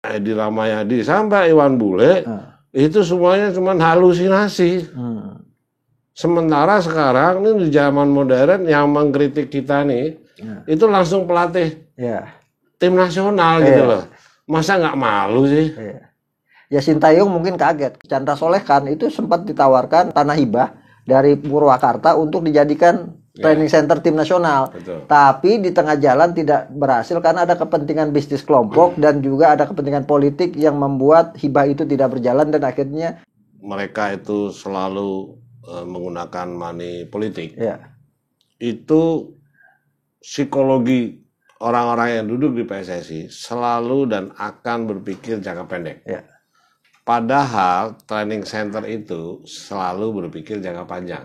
Edi Ramayadi sampai Iwan Bule, itu semuanya cuma halusinasi. Sementara sekarang ini di zaman modern yang mengkritik kita nih, itu langsung pelatih tim nasional gitu loh. Masa nggak malu sih? Ya Sintayong mungkin kaget. Chandra Solehkan itu sempat ditawarkan tanah hibah dari Purwakarta untuk dijadikan training center tim nasional. Betul. Tapi di tengah jalan tidak berhasil karena ada kepentingan bisnis kelompok dan juga ada kepentingan politik yang membuat hibah itu tidak berjalan dan akhirnya mereka itu selalu menggunakan money politik. Itu psikologi orang-orang yang duduk di PSSI selalu dan akan berpikir jangka pendek. Padahal training center itu selalu berpikir jangka panjang.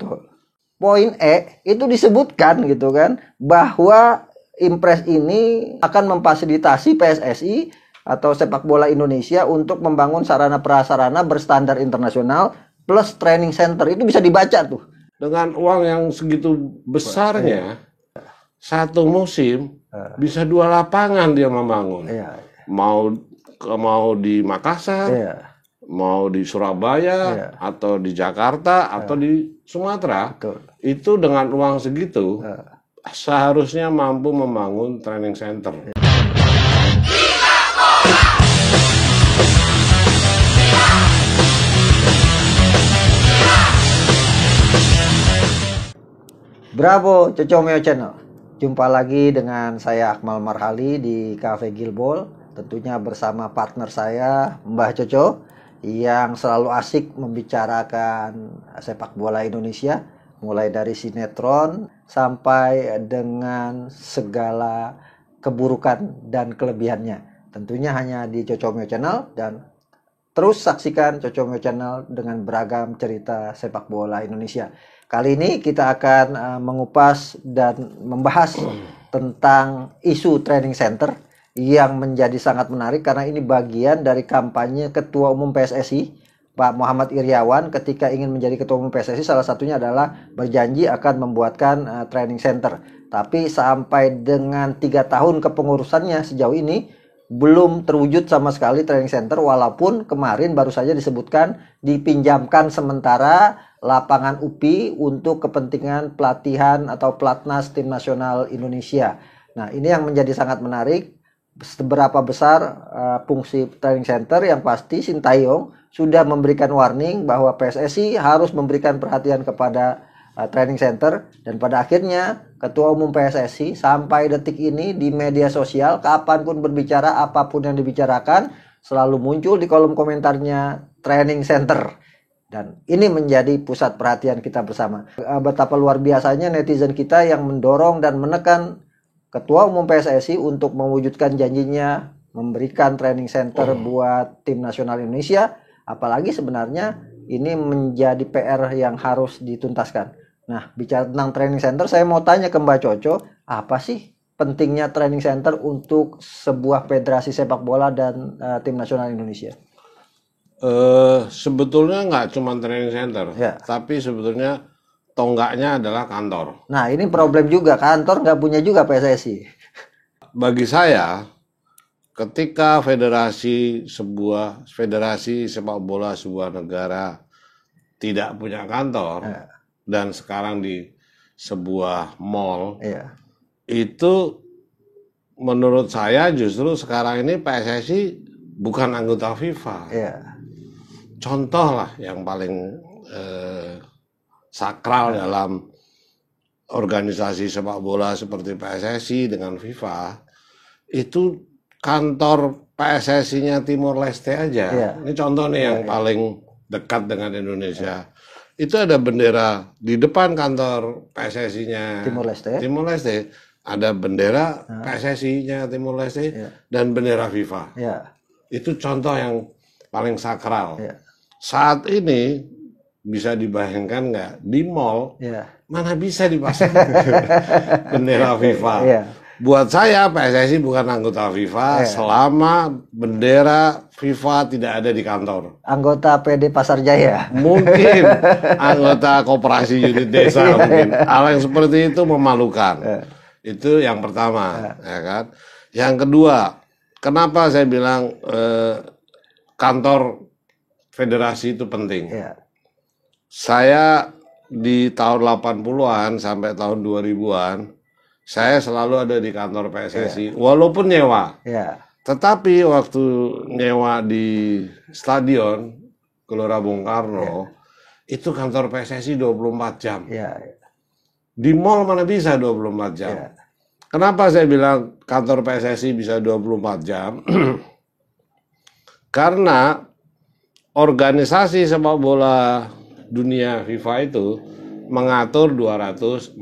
Poin E itu disebutkan gitu kan bahwa Impres ini akan memfasilitasi PSSI atau sepak bola Indonesia untuk membangun sarana prasarana berstandar internasional plus training center. Itu bisa dibaca tuh. Dengan uang yang segitu besarnya, satu musim bisa 2 lapangan dia membangun. Mau di Makassar, mau di Surabaya, atau di Jakarta, atau di Sumatera. Itu dengan uang segitu seharusnya mampu membangun training center. Bravo Cocomeo Channel. Jumpa lagi dengan saya Akmal Marhali di Cafe Gilbol. Tentunya bersama partner saya Mbah Coco yang selalu asik membicarakan sepak bola Indonesia, mulai dari sinetron sampai dengan segala keburukan dan kelebihannya. Tentunya hanya di Cocomeo Channel, dan terus saksikan Cocomeo Channel dengan beragam cerita sepak bola Indonesia. Kali ini kita akan mengupas dan membahas tentang isu training center yang menjadi sangat menarik karena ini bagian dari kampanye Ketua Umum PSSI Pak Muhammad Iryawan. Ketika ingin menjadi Ketua Umum PSSI, salah satunya adalah berjanji akan membuatkan training center. Tapi sampai dengan 3 tahun kepengurusannya sejauh ini belum terwujud sama sekali training center, walaupun kemarin baru saja disebutkan dipinjamkan sementara lapangan UPI untuk kepentingan pelatihan atau pelatnas tim nasional Indonesia. Nah, ini yang menjadi sangat menarik. Seberapa besar fungsi training center? Yang pasti Sintayong sudah memberikan warning bahwa PSSI harus memberikan perhatian kepada training center, dan pada akhirnya Ketua Umum PSSI sampai detik ini di media sosial kapanpun berbicara, apapun yang dibicarakan selalu muncul di kolom komentarnya training center, dan ini menjadi pusat perhatian kita bersama. Betapa luar biasanya netizen kita yang mendorong dan menekan Ketua Umum PSSI untuk mewujudkan janjinya memberikan training center buat tim nasional Indonesia, apalagi sebenarnya ini menjadi PR yang harus dituntaskan. Nah, bicara tentang training center, saya mau tanya ke Mbak Coco, apa sih pentingnya training center untuk sebuah federasi sepak bola dan tim nasional Indonesia? Sebetulnya nggak cuma training center, tapi sebetulnya tonggaknya adalah kantor. Nah, ini problem juga, kantor nggak punya juga PSSI. Bagi saya, ketika sebuah federasi sepak bola sebuah negara tidak punya kantor, dan sekarang di sebuah mall, itu menurut saya justru sekarang ini PSSI bukan anggota FIFA. Contoh lah yang paling sakral dalam organisasi sepak bola seperti PSSI dengan FIFA, itu kantor PSSI-nya Timor Leste aja. Ini contoh nih yang paling dekat dengan Indonesia. Itu ada bendera di depan kantor PSSI-nya Timor Leste. Ada bendera PSSI-nya Timor Leste dan bendera FIFA. Itu contoh yang paling sakral. Saat ini bisa dibayangkan nggak, di mall mana bisa dipasang bendera FIFA? Buat saya PSSI bukan anggota FIFA selama bendera FIFA tidak ada di kantor. Anggota PD Pasar Jaya. Mungkin anggota koperasi unit desa mungkin. Hal yang seperti itu memalukan. Itu yang pertama, ya kan? Yang kedua, kenapa saya bilang kantor federasi itu penting? Ya. Saya di tahun 80-an sampai tahun 2000-an, saya selalu ada di kantor PSSI, walaupun nyewa. Ya. Tetapi waktu nyewa di stadion Gelora Bung Karno, itu kantor PSSI 24 jam. Ya. Di mall mana bisa 24 jam. Ya. Kenapa saya bilang kantor PSSI bisa 24 jam? Karena organisasi sepak bola dunia FIFA itu mengatur 214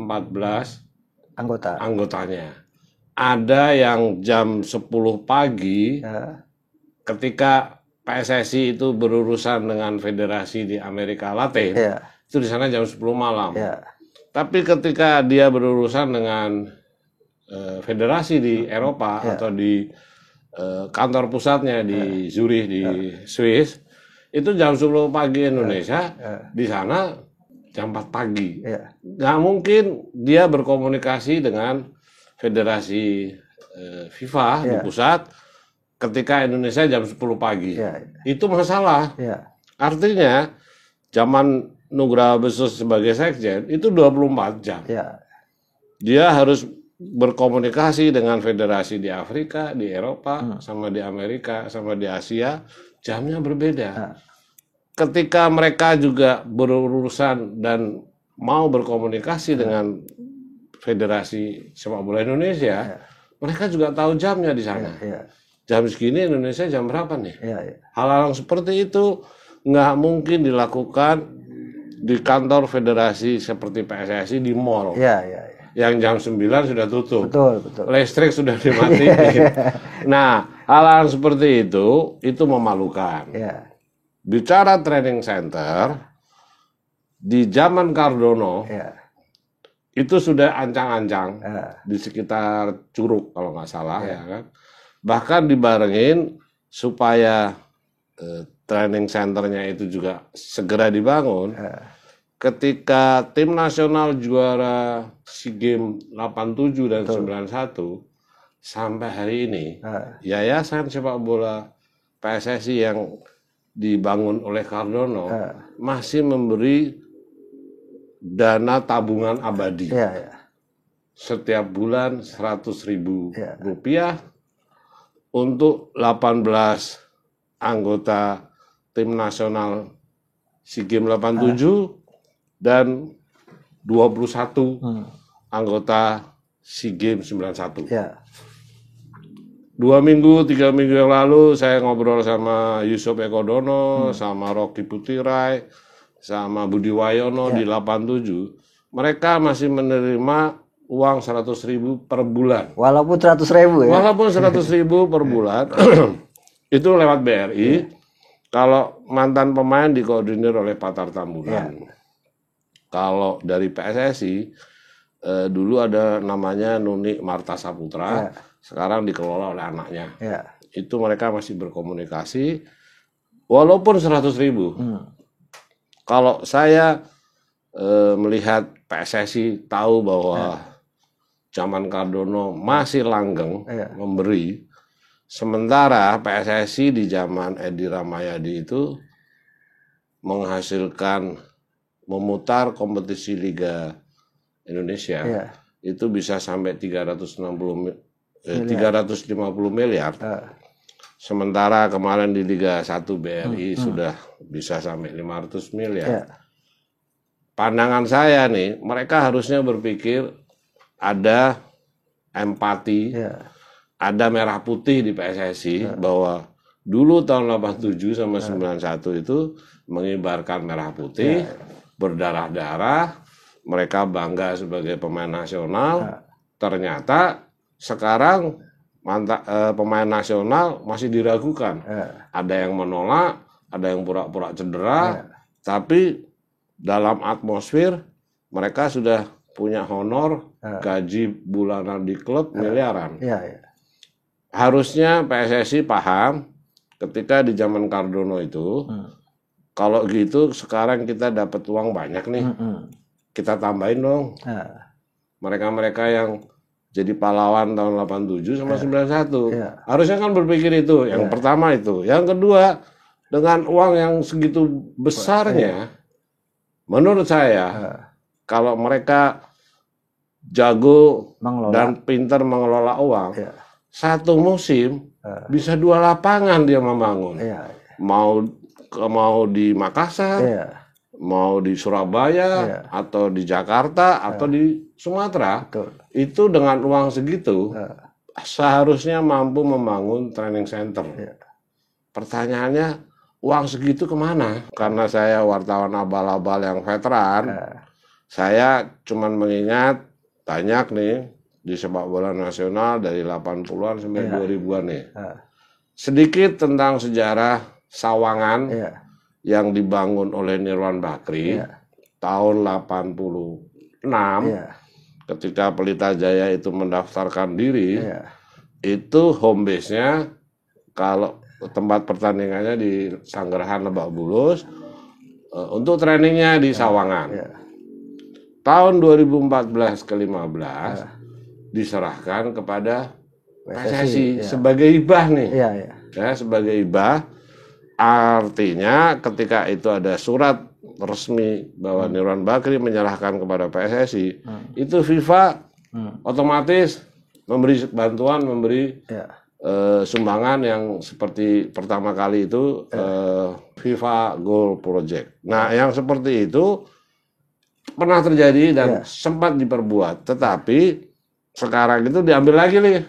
anggotanya. Ada yang jam 10 pagi ketika PSSI itu berurusan dengan federasi di Amerika Latin, itu di sana jam 10 malam. Tapi ketika dia berurusan dengan federasi di Eropa atau di kantor pusatnya di Zurich di Swiss, itu jam 10 pagi Indonesia, di sana jam 4 pagi. Nggak mungkin dia berkomunikasi dengan federasi FIFA di pusat ketika Indonesia jam 10 pagi. Itu masalah. Artinya zaman Nugraha Besus sebagai sekjen itu 24 jam. Dia harus berkomunikasi dengan federasi di Afrika, di Eropa, sama di Amerika, sama di Asia, jamnya berbeda. Ketika mereka juga berurusan dan mau berkomunikasi dengan federasi sepak bola Indonesia, mereka juga tahu jamnya di sana. Jam segini Indonesia jam berapa nih? Hal-hal seperti itu nggak mungkin dilakukan di kantor federasi seperti PSSI di mall. Yang jam 9 sudah tutup. Betul. Listrik sudah dimatiin. Nah, hal-hal seperti itu memalukan. Bicara training center, di zaman Cardono, itu sudah ancang-ancang di sekitar Curug kalau nggak salah, ya kan. Bahkan dibarengin supaya training centernya itu juga segera dibangun. Ketika tim nasional juara SEA Games 87 dan 91 sampai hari ini, yayasan sepak bola PSSI yang dibangun oleh Cardono masih memberi dana tabungan abadi. Setiap bulan 100.000 rupiah untuk 18 anggota tim nasional SEA Games 87 dan 21 anggota SEA Games 91. 2 minggu, 3 minggu yang lalu saya ngobrol sama Yusuf Ekodono, sama Rocky Putirai, sama Budi Wayono di 87. Mereka masih menerima uang 100.000 per bulan. Walaupun 100.000 ya? Walaupun 100.000 per bulan, itu lewat BRI. Kalau mantan pemain dikoordinir oleh Patar Tambunan. Kalau dari PSSI, dulu ada namanya Nuni Marta Saputra, sekarang dikelola oleh anaknya. Itu mereka masih berkomunikasi, walaupun 100.000. Kalau saya melihat PSSI tahu bahwa zaman Cardono masih langgeng memberi, sementara PSSI di zaman Edi Ramayadi itu menghasilkan memutar kompetisi Liga Indonesia itu bisa sampai 350 miliar. Sementara kemarin di Liga 1 BRI sudah bisa sampai 500 miliar. Pandangan saya nih, mereka harusnya berpikir ada empati, ada merah putih di PSSI bahwa dulu tahun 87 sama 91 itu mengibarkan merah putih, berdarah-darah, mereka bangga sebagai pemain nasional. Ternyata sekarang pemain nasional masih diragukan. Ada yang menolak, ada yang pura-pura cedera, tapi dalam atmosfer mereka sudah punya honor, gaji bulanan di klub miliaran. Harusnya PSSI paham ketika di zaman Cardono itu, kalau gitu sekarang kita dapat uang banyak nih, kita tambahin dong. Mereka-mereka yang jadi pahlawan tahun 87 sama 91. Harusnya kan berpikir itu. Yang pertama itu. Yang kedua, dengan uang yang segitu besarnya, menurut saya, kalau mereka jago dan pintar mengelola uang, satu musim bisa 2 lapangan dia membangun. Mau di Makassar, mau di Surabaya, atau di Jakarta, atau di Sumatera. Itu dengan uang segitu seharusnya mampu membangun training center. Pertanyaannya, uang segitu kemana? Karena saya wartawan abal-abal yang veteran, saya cuman mengingat banyak nih di sepak bola nasional dari 80-an sampai 2000-an nih. Sedikit tentang sejarah Sawangan yang dibangun oleh Nirwan Bakri tahun 86. Ketika Pelita Jaya itu mendaftarkan diri, itu home base-nya, kalau tempat pertandingannya di Sanggerahan Lebak Bulus, untuk trainingnya di Sawangan. Tahun 2014 ke 15 diserahkan kepada PSSI sebagai hibah nih, sebagai hibah. Artinya ketika itu ada surat resmi bahwa Nirwan Bakri menyerahkan kepada PSSI, itu FIFA otomatis memberi bantuan, memberi sumbangan yang seperti pertama kali itu FIFA Goal Project. Nah, yang seperti itu pernah terjadi dan sempat diperbuat, tetapi sekarang itu diambil lagi nih,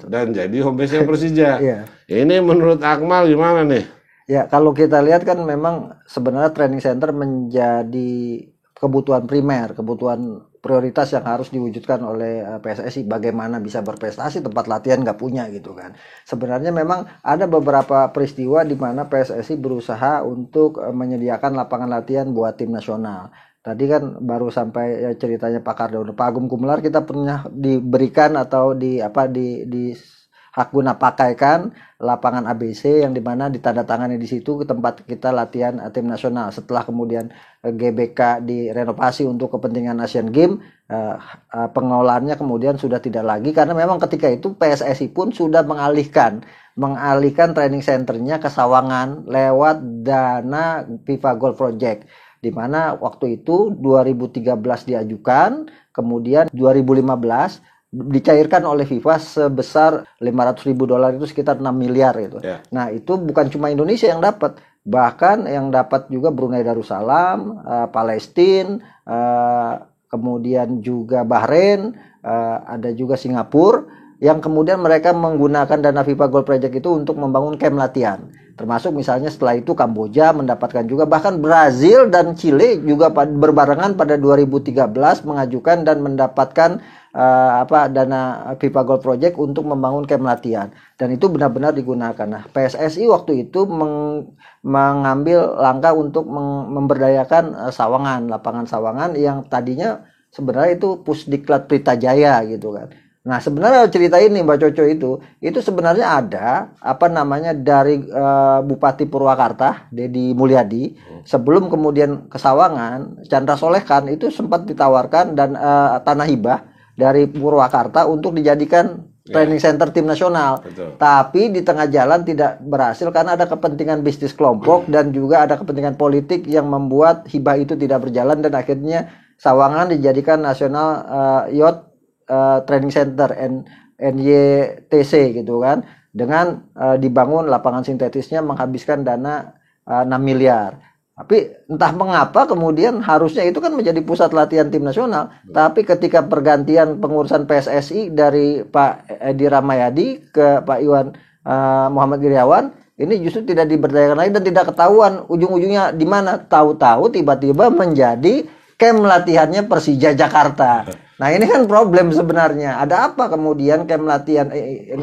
dan jadi home base-nya Persija. Ini menurut Akmal gimana nih? Ya, kalau kita lihat kan memang sebenarnya training center menjadi kebutuhan primer, kebutuhan prioritas yang harus diwujudkan oleh PSSI. Bagaimana bisa berprestasi, tempat latihan nggak punya gitu kan. Sebenarnya memang ada beberapa peristiwa di mana PSSI berusaha untuk menyediakan lapangan latihan buat tim nasional. Tadi kan baru sampai ceritanya Pak Kardono, Pak Agung Gumelar kita pernah diberikan atau di hak guna pakaikan lapangan ABC yang dimana ditandatangani di situ ke tempat kita latihan tim nasional. Setelah kemudian GBK direnovasi untuk kepentingan Asian Games, pengelolaannya kemudian sudah tidak lagi karena memang ketika itu PSSI pun sudah mengalihkan training centernya ke Sawangan lewat dana FIFA Goal Project, di mana waktu itu 2013 diajukan, kemudian 2015 dicairkan oleh FIFA sebesar $500.000, itu sekitar 6 miliar gitu. Nah, itu bukan cuma Indonesia yang dapat, bahkan yang dapat juga Brunei Darussalam, Palestina, kemudian juga Bahrain, ada juga Singapura, yang kemudian mereka menggunakan dana FIFA Goal Project itu untuk membangun camp latihan. Termasuk misalnya setelah itu Kamboja mendapatkan juga, bahkan Brazil dan Chile juga berbarengan pada 2013 mengajukan dan mendapatkan dana FIFA Goal Project untuk membangun camp latihan, dan itu benar-benar digunakan. Nah, PSSI waktu itu mengambil langkah untuk memberdayakan Sawangan, lapangan Sawangan yang tadinya sebenarnya itu Pusdiklat Pelita Jaya gitu kan. Nah, sebenarnya cerita ini Mbak Coco itu sebenarnya ada dari Bupati Purwakarta Dedi Mulyadi, sebelum kemudian ke Sawangan, Chandra Solehkan itu sempat ditawarkan dan tanah hibah dari Purwakarta untuk dijadikan training center tim nasional. Tapi di tengah jalan tidak berhasil karena ada kepentingan bisnis kelompok dan juga ada kepentingan politik yang membuat hibah itu tidak berjalan, dan akhirnya Sawangan dijadikan National Youth Training Center NYTC gitu kan, dengan dibangun lapangan sintetisnya menghabiskan dana 6 miliar. Tapi entah mengapa kemudian harusnya itu kan menjadi pusat latihan tim nasional. Tapi ketika pergantian pengurusan PSSI dari Pak Edi Ramayadi ke Pak Iwan Muhammad Iriawan, ini justru tidak diberdayakan lagi dan tidak ketahuan ujung-ujungnya di mana. Tahu-tahu tiba-tiba menjadi camp latihannya Persija Jakarta. Nah, ini kan problem sebenarnya. Ada apa kemudian camp latihan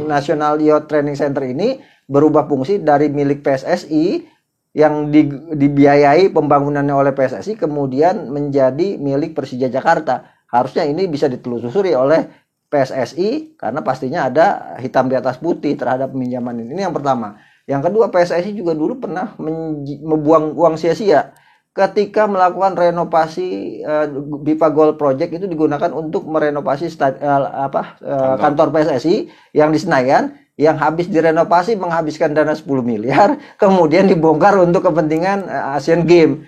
National Youth Training Center ini berubah fungsi dari milik PSSI yang dibiayai pembangunannya oleh PSSI kemudian menjadi milik Persija Jakarta. Harusnya ini bisa ditelusuri oleh PSSI karena pastinya ada hitam di atas putih terhadap peminjaman ini. Ini yang pertama. Yang kedua, PSSI juga dulu pernah membuang uang sia-sia. ketika melakukan renovasi Viva Gold Project itu digunakan untuk merenovasi kantor PSSI yang di Senayan, yang habis direnovasi menghabiskan dana 10 miliar, kemudian dibongkar untuk kepentingan Asian Games.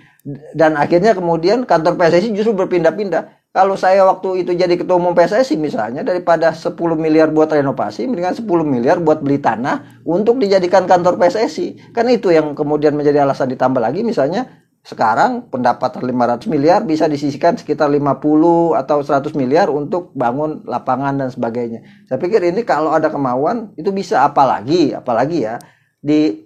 Dan akhirnya kemudian kantor PSSI justru berpindah-pindah. Kalau saya waktu itu jadi ketua umum PSSI misalnya, daripada 10 miliar buat renovasi, mendingan 10 miliar buat beli tanah untuk dijadikan kantor PSSI. Kan itu yang kemudian menjadi alasan, ditambah lagi misalnya sekarang pendapatan 500 miliar bisa disisihkan sekitar 50 atau 100 miliar untuk bangun lapangan dan sebagainya. Saya pikir ini kalau ada kemauan itu bisa, apalagi ya di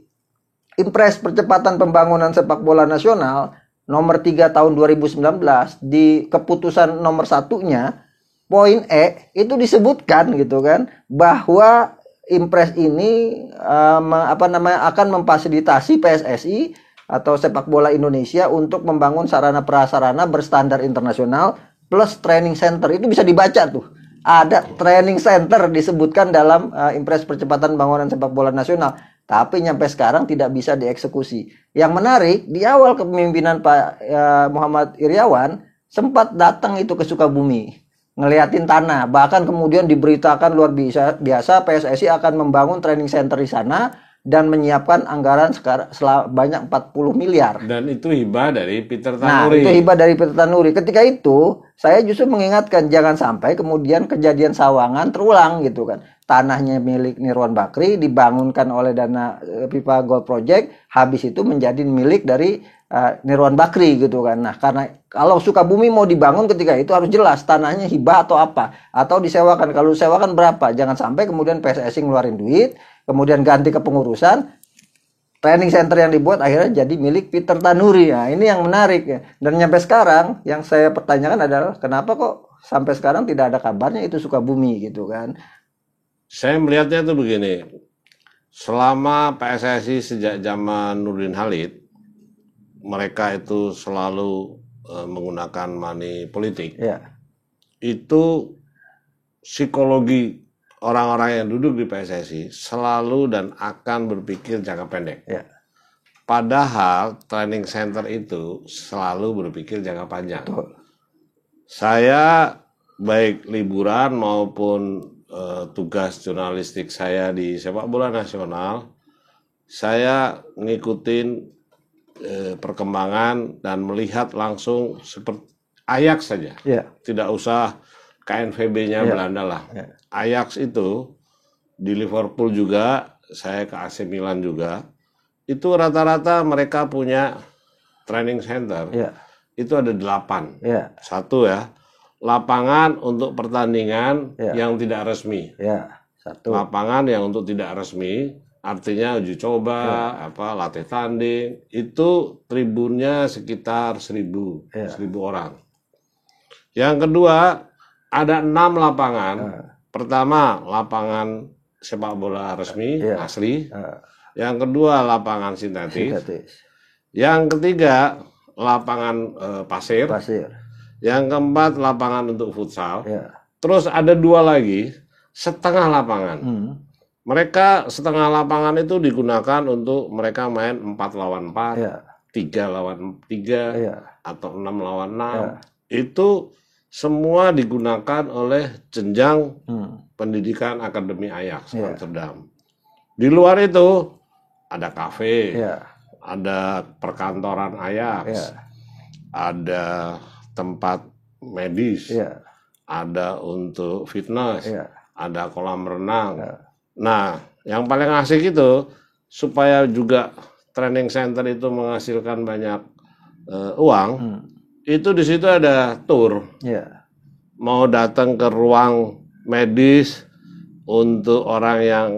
Impres Percepatan Pembangunan Sepak Bola Nasional nomor 3 tahun 2019 di keputusan nomor 1-nya poin E itu disebutkan gitu kan, bahwa Impres ini akan memfasilitasi PSSI atau sepak bola Indonesia untuk membangun sarana prasarana berstandar internasional plus training center. Itu bisa dibaca tuh. Ada training center disebutkan dalam Impres Percepatan Pembangunan Sepak Bola Nasional. Tapi nyampe sekarang tidak bisa dieksekusi. Yang menarik, di awal kepemimpinan Pak Muhammad Iryawan sempat datang itu ke Sukabumi, ngeliatin tanah. Bahkan kemudian diberitakan luar biasa PSSI akan membangun training center di sana dan menyiapkan anggaran banyak 40 miliar. Dan itu hibah dari Peter Tanuri. Nah, itu hibah dari Peter Tanuri. Ketika itu, saya justru mengingatkan jangan sampai kemudian kejadian Sawangan terulang gitu kan. Tanahnya milik Nirwan Bakri dibangunkan oleh dana Viva Gold Project, habis itu menjadi milik dari Nirwan Bakri gitu kan. Nah, karena kalau Sukabumi mau dibangun ketika itu harus jelas tanahnya hibah atau apa, atau disewakan. Kalau disewakan berapa? Jangan sampai kemudian PSSI ngeluarin duit, kemudian ganti kepengurusan, training center yang dibuat akhirnya jadi milik Peter Tanuri. Nah, ini yang menarik ya. Dan nyampe sekarang yang saya pertanyakan adalah kenapa kok sampai sekarang tidak ada kabarnya itu Sukabumi gitu kan. Saya melihatnya itu begini, selama PSSI sejak zaman Nurdin Halid, mereka itu selalu menggunakan money politik. Ya. Itu psikologi orang-orang yang duduk di PSSI selalu dan akan berpikir jangka pendek. Ya. Padahal training center itu selalu berpikir jangka panjang. Betul. Saya baik liburan maupun tugas jurnalistik saya di sepak bola nasional, saya ngikutin perkembangan dan melihat langsung seperti Ajax saja. Yeah. Tidak usah KNVB-nya Belanda lah. Yeah. Ajax itu di Liverpool juga, saya ke AC Milan juga, itu rata-rata mereka punya training center. Yeah. Itu ada 8. Yeah. Satu ya, lapangan untuk pertandingan yang tidak resmi. Ya, satu. Lapangan yang untuk tidak resmi, artinya uji coba, latih tanding, itu tribunnya sekitar 1.000 orang. Yang kedua, ada 6 lapangan. Pertama, lapangan sepak bola resmi, asli. Yang kedua, lapangan sintetis. Yang ketiga, lapangan pasir. Yang keempat, lapangan untuk futsal. Ya. Terus ada 2 lagi, setengah lapangan. Mereka setengah lapangan itu digunakan untuk mereka main 4 lawan 4, 3 lawan 3, atau 6 lawan 6. Itu semua digunakan oleh jenjang pendidikan Akademi Ajax Amsterdam. Di luar itu ada kafe, ada perkantoran Ajax, ada tempat medis, ada untuk fitness, ada kolam renang. Nah, yang paling asik itu supaya juga training center itu menghasilkan banyak uang, itu di situ ada tour. Mau datang ke ruang medis untuk orang yang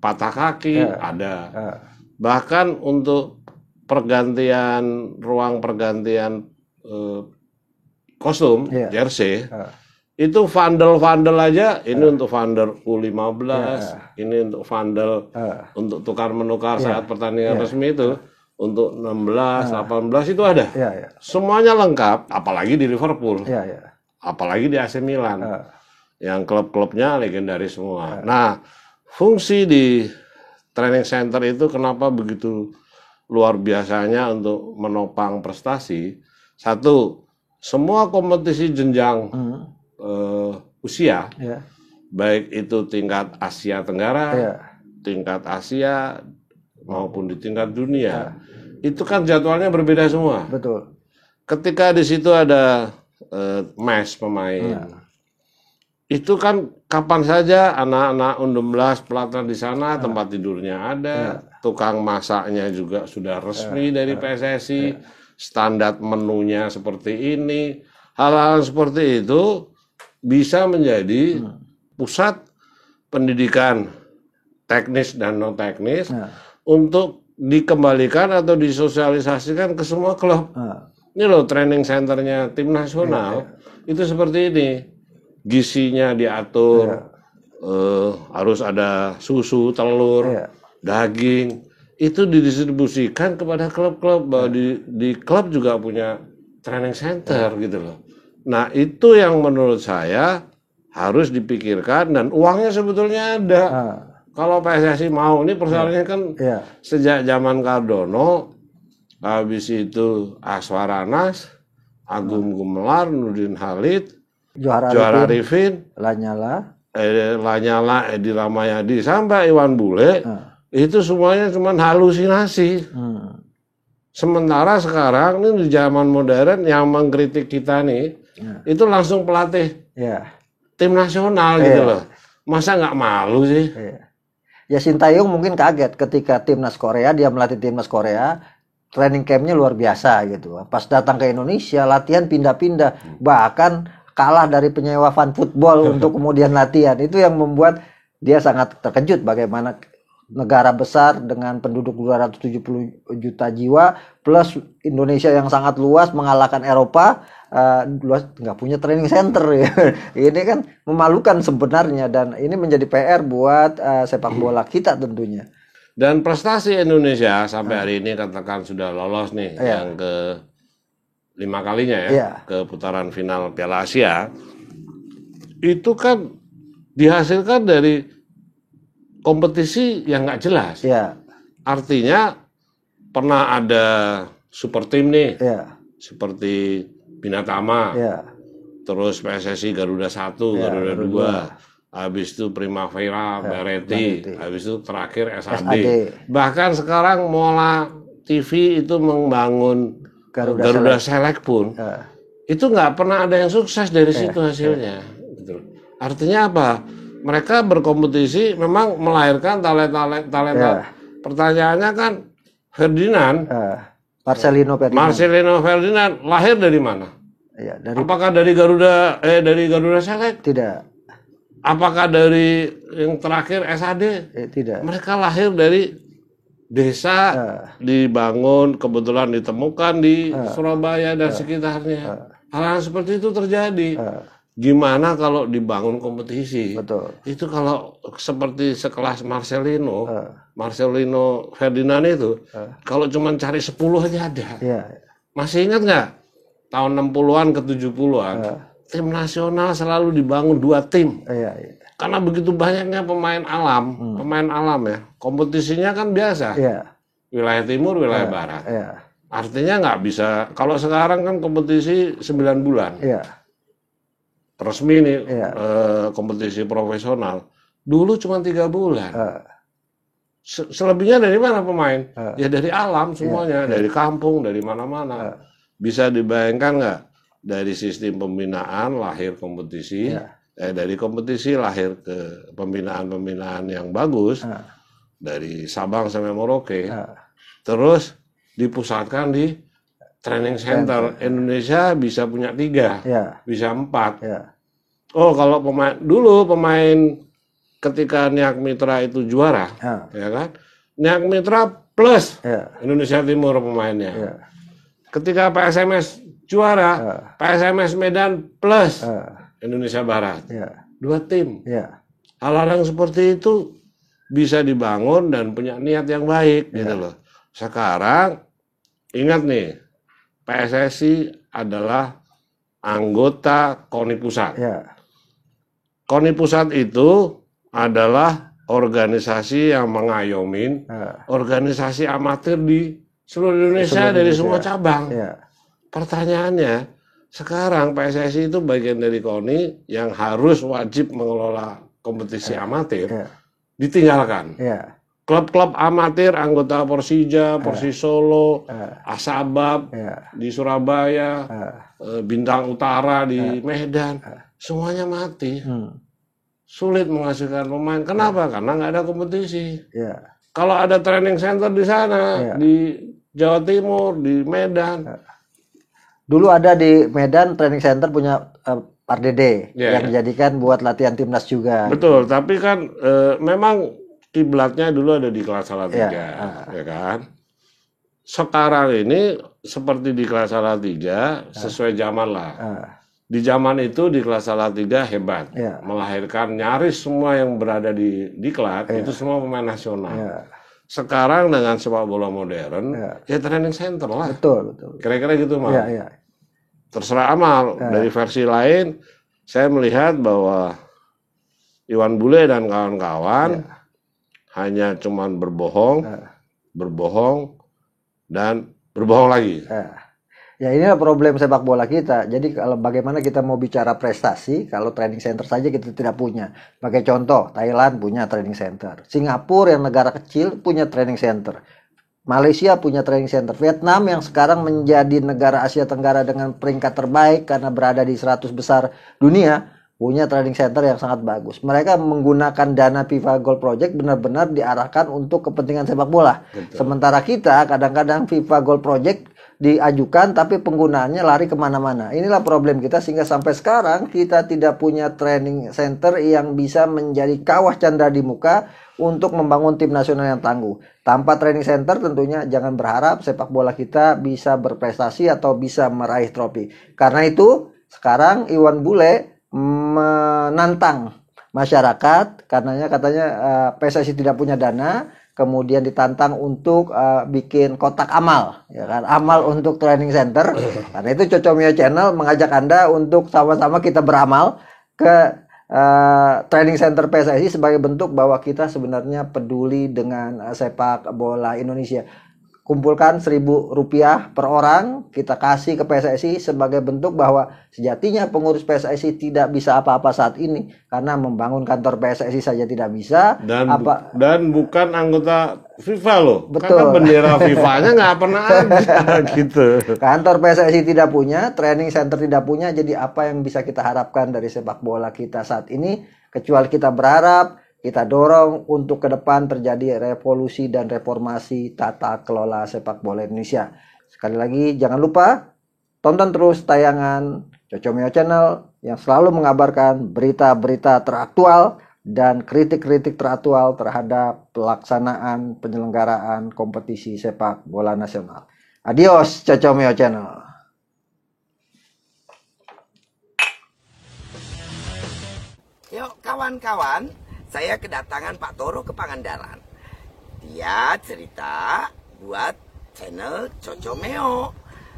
patah kaki, ada. Bahkan untuk ruang pergantian kostum, jersey, itu vandal aja, ini untuk vandal U15, ini untuk vandal untuk tukar-menukar saat pertandingan resmi itu, untuk 16, 18 itu ada. Semuanya lengkap, apalagi di Liverpool, apalagi di AC Milan, yang klub-klubnya legendaris semua. Nah, fungsi di training center itu kenapa begitu luar biasanya untuk menopang prestasi. Satu, semua kompetisi jenjang usia, baik itu tingkat Asia Tenggara, tingkat Asia maupun di tingkat dunia, itu kan jadwalnya berbeda semua. Betul. Ketika di situ ada match pemain, itu kan kapan saja anak-anak U16 pelatnas di sana, tempat tidurnya ada, tukang masaknya juga sudah resmi dari PSSI, standar menunya seperti ini. Hal-hal seperti itu bisa menjadi pusat pendidikan teknis dan non teknis untuk dikembalikan atau disosialisasikan ke semua klub. Ini loh training centernya tim nasional itu seperti ini. Gizinya diatur, harus ada susu, telur, daging, itu didistribusikan kepada klub-klub. Bahwa di klub juga punya training center gitu loh. Nah itu yang menurut saya harus dipikirkan dan uangnya sebetulnya ada. Kalau PSSI mau, ini persoalannya kan sejak zaman Kardono, habis itu Aswaranas, Agung Gumelar, Nurdin Halid, Johar Arifin, Lanyala, Edi Ramayadi, sampai Iwan Bule, itu semuanya cuma halusinasi. Sementara sekarang ini di zaman modern yang mengkritik kita nih, itu langsung pelatih tim nasional gitu loh. Masa nggak malu sih? Ya Sintayong mungkin kaget ketika timnas Korea, dia melatih timnas Korea, training campnya luar biasa gitu. Pas datang ke Indonesia, latihan pindah-pindah, bahkan kalah dari penyewa fan football untuk kemudian latihan. Itu yang membuat dia sangat terkejut bagaimana negara besar dengan penduduk 270 juta jiwa plus Indonesia yang sangat luas mengalahkan Eropa, luas nggak punya training center. Ini kan memalukan sebenarnya dan ini menjadi PR buat sepak bola kita tentunya. Dan prestasi Indonesia sampai hari ini katakan sudah lolos nih yang ke 5 kalinya ke putaran final Piala Asia, itu kan dihasilkan dari kompetisi yang nggak jelas. Artinya pernah ada super tim nih, seperti Binatama, terus PSSI Garuda 1, Garuda 2, habis itu Primavera, Bareti, habis itu terakhir SAD. Bahkan sekarang Mola TV itu membangun Garuda Select pun, itu nggak pernah ada yang sukses dari situ hasilnya. Gitu. Artinya apa? Mereka berkompetisi memang melahirkan talenta. Pertanyaannya kan Ferdinand, Marcelino Ferdinand lahir dari mana? Apakah dari Garuda Select? Tidak. Apakah dari yang terakhir SAD? Tidak. Mereka lahir dari desa, dibangun, kebetulan ditemukan di Surabaya dan sekitarnya. Hal-hal seperti itu terjadi. Gimana kalau dibangun kompetisi? Betul. Itu kalau seperti sekelas Marcelino Ferdinand itu, kalau cuma cari 10 aja ada. Masih ingat nggak? Tahun 60-an ke 70-an, tim nasional selalu dibangun 2 tim. Karena begitu banyaknya pemain alam ya. Kompetisinya kan biasa. Wilayah timur, wilayah barat. Artinya nggak bisa. Kalau sekarang kan kompetisi 9 bulan. Resmi nih kompetisi profesional. Dulu cuma 3 bulan. Selebihnya dari mana pemain? Ya dari alam semuanya, dari kampung, dari mana-mana. Bisa dibayangkan nggak? Dari sistem pembinaan lahir kompetisi. Dari kompetisi lahir ke pembinaan yang bagus, dari Sabang sampai Merauke, terus dipusatkan di training center. Indonesia bisa punya 3, bisa 4. Oh kalau pemain ketika Niak Mitra itu juara, ya kan? Niak Mitra plus Indonesia Timur pemainnya. Ketika PSMS juara, PSMS Medan plus Indonesia Barat, 2 tim. Hal-hal yang seperti itu bisa dibangun dan punya niat yang baik, gitu loh. Sekarang ingat nih, PSSI adalah anggota KONI Pusat. KONI Pusat itu adalah organisasi yang mengayomin organisasi amatir di seluruh Indonesia dari semua cabang. Pertanyaannya, sekarang PSSI itu bagian dari KONI yang harus wajib mengelola kompetisi amatir, ditinggalkan. Klub-klub amatir anggota Persija, Persis Solo, Asabab di Surabaya, Bintang Utara di Medan, semuanya mati. Sulit menghasilkan pemain. Kenapa? Karena nggak ada kompetisi. Kalau ada training center di sana, di Jawa Timur, di Medan. Dulu ada di Medan training center punya Pardede yang dijadikan buat latihan timnas juga. Betul, tapi kan memang kiblatnya dulu ada di kelas Salatiga, ya kan? Sekarang ini seperti di kelas Salatiga, sesuai zaman lah. Di zaman itu di kelas Salatiga hebat, melahirkan nyaris semua yang berada di diklat itu semua pemain nasional. Sekarang dengan sepak bola modern, ya training center lah. Betul. Kira-kira gitu Mal. Terserah Amal. Dari versi lain, saya melihat bahwa Iwan Bule dan kawan-kawan hanya cuman berbohong, dan berbohong lagi. Ya inilah problem sepak bola kita. Jadi kalau bagaimana kita mau bicara prestasi, kalau training center saja kita tidak punya. Sebagai contoh, Thailand punya training center. Singapura yang negara kecil punya training center. Malaysia punya training center. Vietnam yang sekarang menjadi negara Asia Tenggara dengan peringkat terbaik karena berada di 100 besar dunia, punya training center yang sangat bagus. Mereka menggunakan dana FIFA Gold Project benar-benar diarahkan untuk kepentingan sepak bola. Betul. Sementara kita kadang-kadang FIFA Gold Project diajukan tapi penggunaannya lari kemana-mana. Inilah problem kita sehingga sampai sekarang kita tidak punya training center yang bisa menjadi kawah candra di muka untuk membangun tim nasional yang tangguh. Tanpa training center tentunya jangan berharap sepak bola kita bisa berprestasi atau bisa meraih trofi. Karena itu sekarang Iwan Bule menantang masyarakat karenanya katanya PSSI tidak punya dana, kemudian ditantang untuk bikin kotak amal, ya kan, amal untuk training center. Karena itu Cocomio Channel mengajak Anda untuk sama-sama kita beramal ke training center PSSI sebagai bentuk bahwa kita sebenarnya peduli dengan sepak bola Indonesia. Kumpulkan Rp1.000 per orang, kita kasih ke PSSI sebagai bentuk bahwa sejatinya pengurus PSSI tidak bisa apa-apa saat ini karena membangun kantor PSSI saja tidak bisa. Dan bukan anggota FIFA loh. Betul. Karena bendera FIFA-nya nggak pernah ada gitu. Kantor PSSI tidak punya, training center tidak punya, jadi apa yang bisa kita harapkan dari sepak bola kita saat ini kecuali kita berharap. Kita dorong untuk ke depan terjadi revolusi dan reformasi tata kelola sepak bola Indonesia. Sekali lagi jangan lupa tonton terus tayangan Cocomio Channel yang selalu mengabarkan berita-berita teraktual dan kritik-kritik teraktual terhadap pelaksanaan penyelenggaraan kompetisi sepak bola nasional. Adios Cocomio Channel. Yuk kawan-kawan, saya kedatangan Pak Toro ke Pangandaran. Dia cerita buat channel Cocomeo.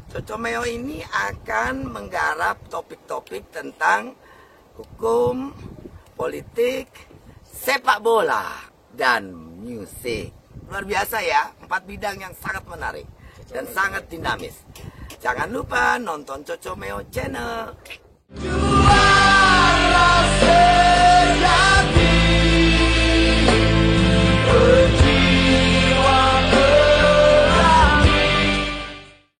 Cocomeo ini akan menggarap topik-topik tentang hukum, politik, sepak bola, dan musik. Luar biasa ya, 4 bidang yang sangat menarik dan sangat dinamis. Jangan lupa nonton Cocomeo Channel.